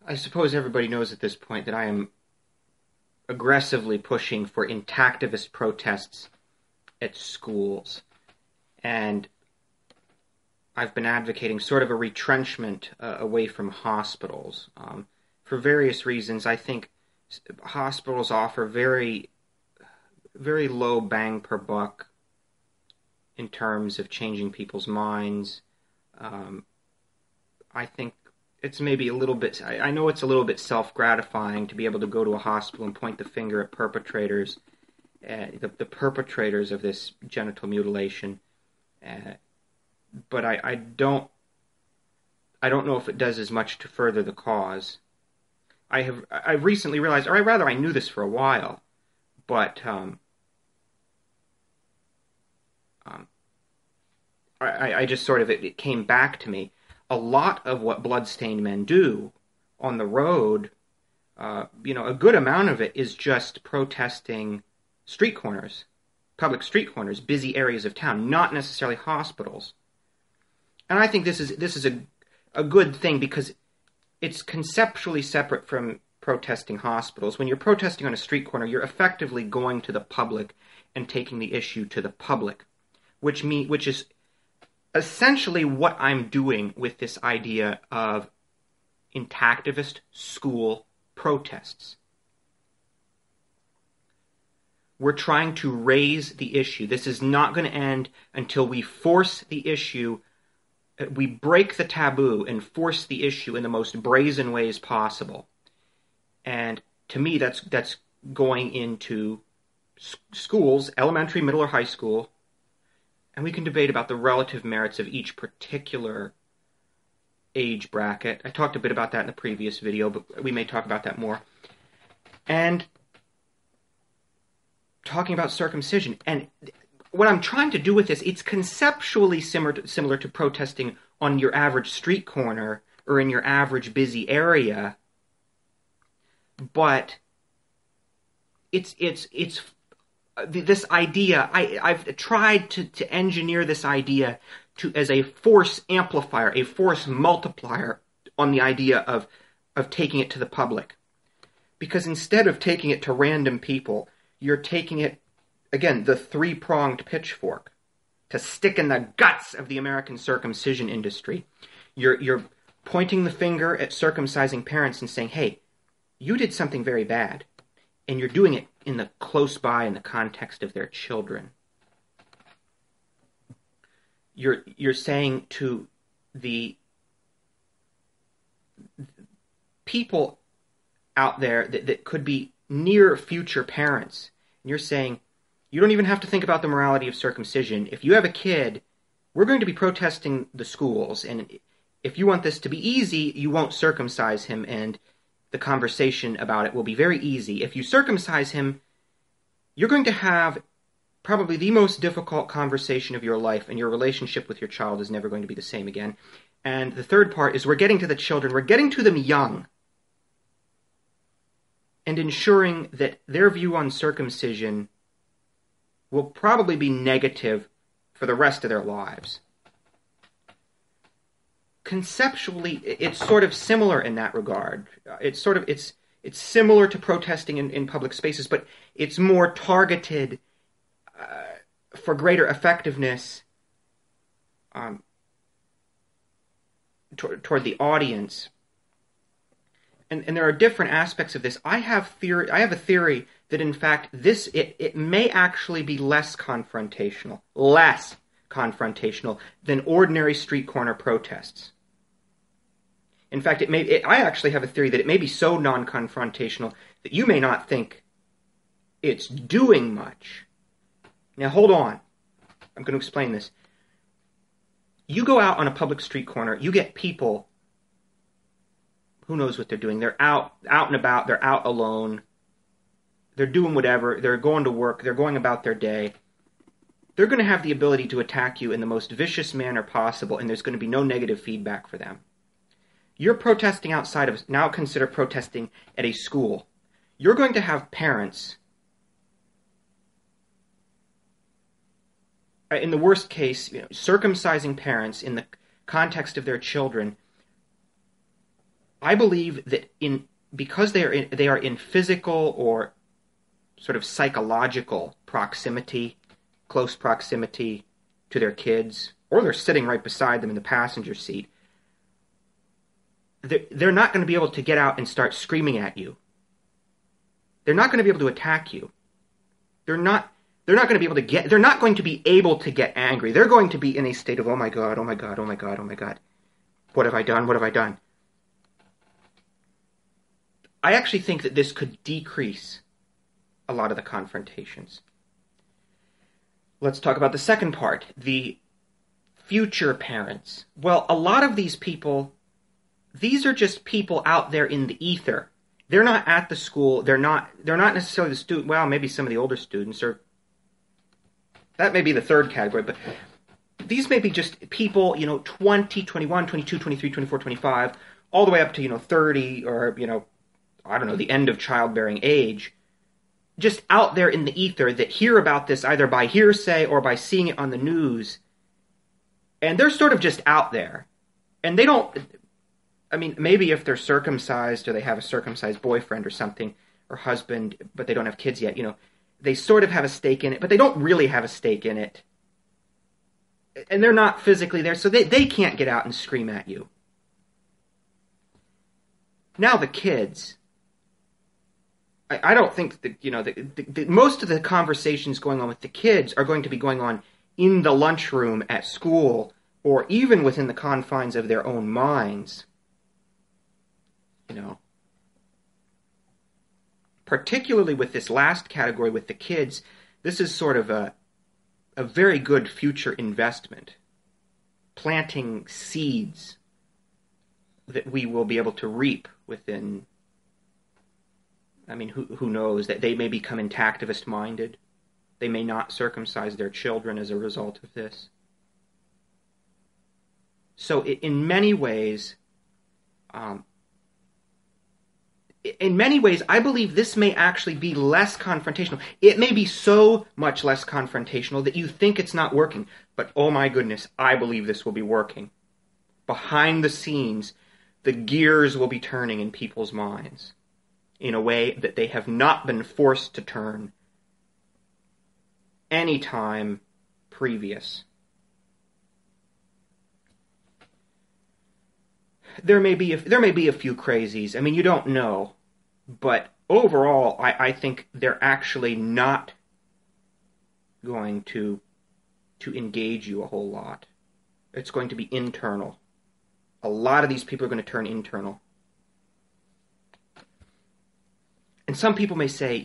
I suppose everybody knows at this point that I am aggressively pushing for intactivist protests at schools. And I've been advocating sort of a retrenchment away from hospitals. For various reasons, I think hospitals offer very, very low bang per buck in terms of changing people's minds. I think it's maybe a little bit, I know it's a little bit self-gratifying to be able to go to a hospital and point the finger at perpetrators, the perpetrators of this genital mutilation. But I don't know if it does as much to further the cause. I've recently realized, or rather I knew this for a while, but I just sort of, it came back to me. A lot of what bloodstained men do on the road, a good amount of it is just protesting street corners, public street corners, busy areas of town, not necessarily hospitals. And I think this is a good thing because it's conceptually separate from protesting hospitals. When you're protesting on a street corner, you're effectively going to the public and taking the issue to the public, which is essentially what I'm doing with this idea of intactivist school protests. We're trying to raise the issue. This is not going to end until we force the issue, we break the taboo and force the issue in the most brazen ways possible. And to me, that's going into schools, elementary, middle, or high school, and we can debate about the relative merits of each particular age bracket. I talked a bit about that in the previous video, but we may talk about that more. And talking about circumcision. And what I'm trying to do with this, it's conceptually similar to protesting on your average street corner or in your average busy area, but it's this idea. I've tried to engineer this idea as a force amplifier, a force multiplier on the idea of taking it to the public, because instead of taking it to random people, you're taking it, again, the three-pronged pitchfork, to stick in the guts of the American circumcision industry. You're pointing the finger at circumcising parents and saying, hey, you did something very bad, and you're doing it in the close by in the context of their children. You're saying to the people out there that could be near future parents, and you're saying, you don't even have to think about the morality of circumcision. If you have a kid, we're going to be protesting the schools, and if you want this to be easy, you won't circumcise him, and the conversation about it will be very easy. If you circumcise him, you're going to have probably the most difficult conversation of your life, and your relationship with your child is never going to be the same again. And the third part is we're getting to the children. We're getting to them young and ensuring that their view on circumcision will probably be negative for the rest of their lives. Conceptually, it's sort of similar in that regard. It's similar to protesting in public spaces, but it's more targeted for greater effectiveness toward the audience. And there are different aspects of this. I have a theory that in fact it may actually be less confrontational than ordinary street corner protests. In fact, I actually have a theory that it may be so non-confrontational that you may not think it's doing much. Now, hold on. I'm going to explain this. You go out on a public street corner, you get people, who knows what they're doing. They're out and about, they're out alone, they're doing whatever, they're going to work, they're going about their day. They're going to have the ability to attack you in the most vicious manner possible, and there's going to be no negative feedback for them. You're protesting outside of, now consider protesting at a school. You're going to have parents, in the worst case, circumcising parents in the context of their children, I believe that because they are in physical or sort of psychological proximity, close proximity to their kids, or they're sitting right beside them in the passenger seat, they're not going to be able to get out and start screaming at you. They're not going to be able to attack you. They're not going to be able to get angry. They're going to be in a state of, oh my God, oh my God, oh my God, oh my God. What have I done? What have I done? I actually think that this could decrease a lot of the confrontations. Let's talk about the second part, the future parents. Well, a lot of these people, these are just people out there in the ether. They're not at the school. They're not necessarily the student. Well, maybe some of the older students, or that may be the third category, but these may be just people, 20, 21, 22, 23, 24, 25, all the way up to, 30 or, I don't know, the end of childbearing age, just out there in the ether that hear about this either by hearsay or by seeing it on the news. And they're sort of just out there. And they don't, maybe if they're circumcised or they have a circumcised boyfriend or something, or husband, but they don't have kids yet, they sort of have a stake in it, but they don't really have a stake in it. And they're not physically there, so they can't get out and scream at you. Now the kids, I don't think that, most of the conversations going on with the kids are going to be going on in the lunchroom at school, or even within the confines of their own minds. Particularly with this last category with the kids, this is sort of a very good future investment. Planting seeds that we will be able to reap within, who knows, that they may become intactivist minded. They may not circumcise their children as a result of this. So in many ways, I believe this may actually be less confrontational. It may be so much less confrontational that you think it's not working. But oh my goodness, I believe this will be working. Behind the scenes, the gears will be turning in people's minds in a way that they have not been forced to turn any time previous. There may be a few crazies. You don't know. But overall, I think they're actually not going to engage you a whole lot. It's going to be internal. A lot of these people are going to turn internal. And some people may say,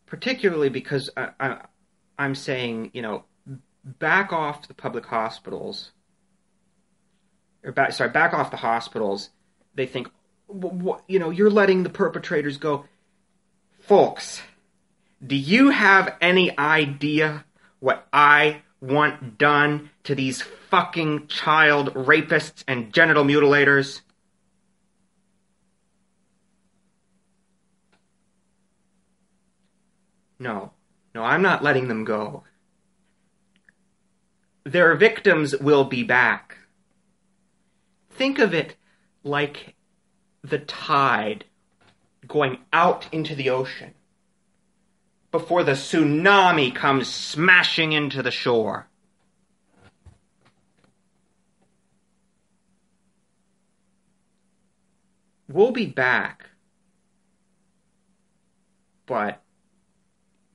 particularly because I'm saying, back off the public hospitals, back off the hospitals. They think, you're letting the perpetrators go. Folks, do you have any idea what I want done to these fucking child rapists and genital mutilators? No, I'm not letting them go. Their victims will be back. Think of it like the tide going out into the ocean before the tsunami comes smashing into the shore. We'll be back, but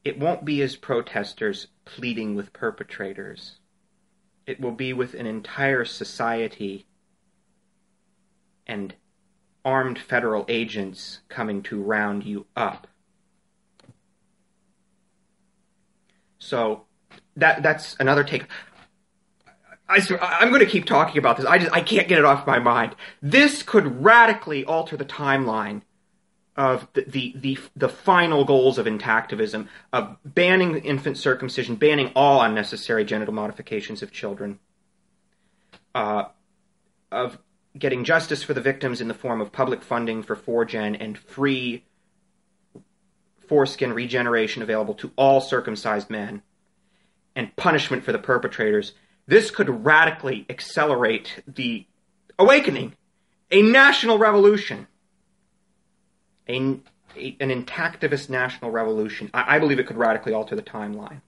it won't be as protesters pleading with perpetrators. It will be with an entire society and armed federal agents coming to round you up. So that's another take. I'm going to keep talking about this. I can't get it off my mind. This could radically alter the timeline of the final goals of intactivism, of banning infant circumcision, banning all unnecessary genital modifications of children, of getting justice for the victims in the form of public funding for 4Gen and free foreskin regeneration available to all circumcised men, and punishment for the perpetrators. This could radically accelerate the awakening. A national revolution. An intactivist national revolution. I believe it could radically alter the timeline.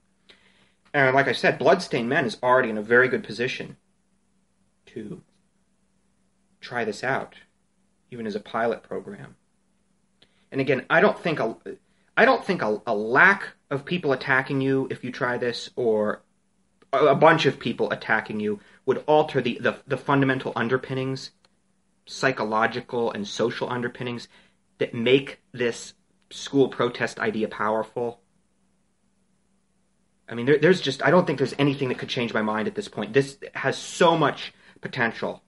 And like I said, Bloodstained Men is already in a very good position to try this out, even as a pilot program. And again, I don't think a lack of people attacking you if you try this, or a bunch of people attacking you, would alter the fundamental underpinnings, psychological and social underpinnings, that make this school protest idea powerful. I mean, I don't think there's anything that could change my mind at this point. This has so much potential.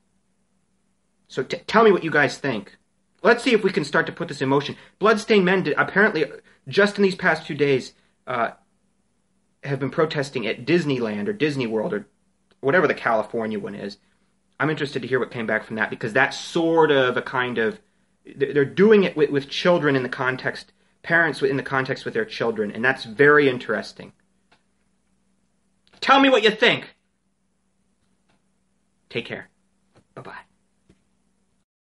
So tell me what you guys think. Let's see if we can start to put this in motion. Bloodstained Men apparently, just in these past few days, have been protesting at Disneyland or Disney World or whatever the California one is. I'm interested to hear what came back from that, because that's sort of a kind of... They're doing it with children in the context, parents in the context with their children, and that's very interesting. Tell me what you think. Take care. Bye-bye.